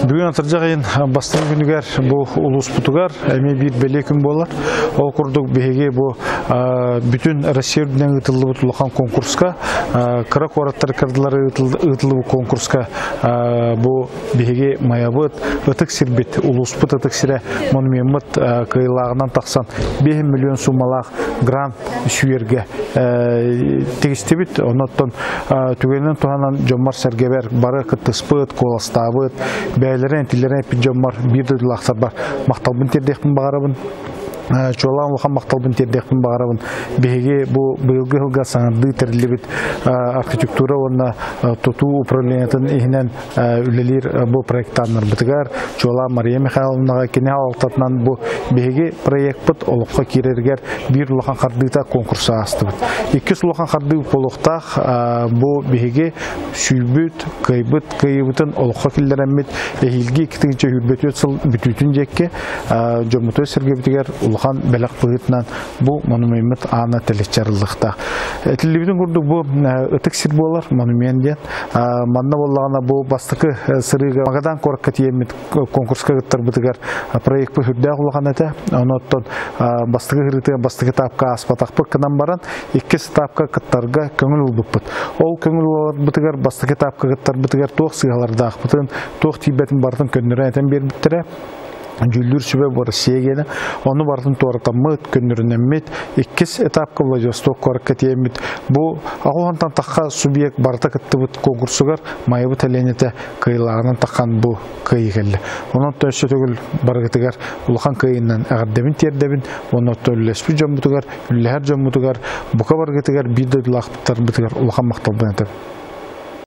Бүгін атыржағайын бастың күнігер бұл ұлыс бұтығар, әме бір бәле күн болар. Ол құрдық бәйге бұл бүтін Россияден ұтылы бұтылыған конкурсқа, қырық ораттар кірділері ұтылы конкурсқа бұл бәйге майабыт, ұтық сірбет, ұлыс бұт ұтық сірі монумент қиылағынан тақсан 5 миллион сумалақ грант сүйерге тегістебет. Онаттан түгелінен тұғанан жомар сәргебер бары қыттыспыт, қоластабыт, бәлерен, тілерен пиджамар бирді лақсар бар. Мақталбын тердекпін бағарабын. Чолан улахан мақталбын тердекпін бағарабын. Беге бұл бұйылғы ғылға саңырды тәрілебет архитектура онына тұту управлениятын ехінен үлелер бұл проекттаныр бұтығар. Чолан Мария Михайловнаға кене алтатынан бұл беге проект бұт олыққа керергер бір улахан қардыйта конкурса асты бұт. Еккес улахан қарды болуқтақ бұл беге сүйбіт, кайбытын олыққа келдерәмет әйілге кітігінші үрбеті өтсіл бүтүтін жекке жомытой сіргебітігер улахан бәләқ бұғытынан бұл монумент аны тәлетчарылықта. Әтілібінің күрді бұл ұтық сір болар монументден. Манна болағына бұл бастықы сырыға мағадан қорыққа тиемет конкурсқа ғыттар бұтығар проект бұл үрдәғ улахан әті. Оноттан бастықы ғырытыға бастықы тапқа аспатақ бұққынан баран, еккес тапқа қыттарға көңіл ұлбықпыт. Ол көңіл бұтығар бастықы тапқа ғыттар бұтығар тоқ сығалардағы бұтығын, тоқ тейбетін бардың көннері әтен бер біттірі. Жүлдер сөбе бар сегені, оны бардың туарқамыт, көннерінемет, еккес этапқа Владивосток қорыққа тиемет. Бұл ағуғантан таққа субъект барда кітті бұт конкурсығар майыбы тәленеті қиылағынан таққан бұл қиы келі. Оның төсі төгіл барғытығар ұлған қиыннан әғірдемін тердебін, оның төлілеспі жөн бұтығар, үлләр жөн бұтығар, бұқа барғытығар, биді лақпыттар бұтығар ұлған мақталбын әтіп.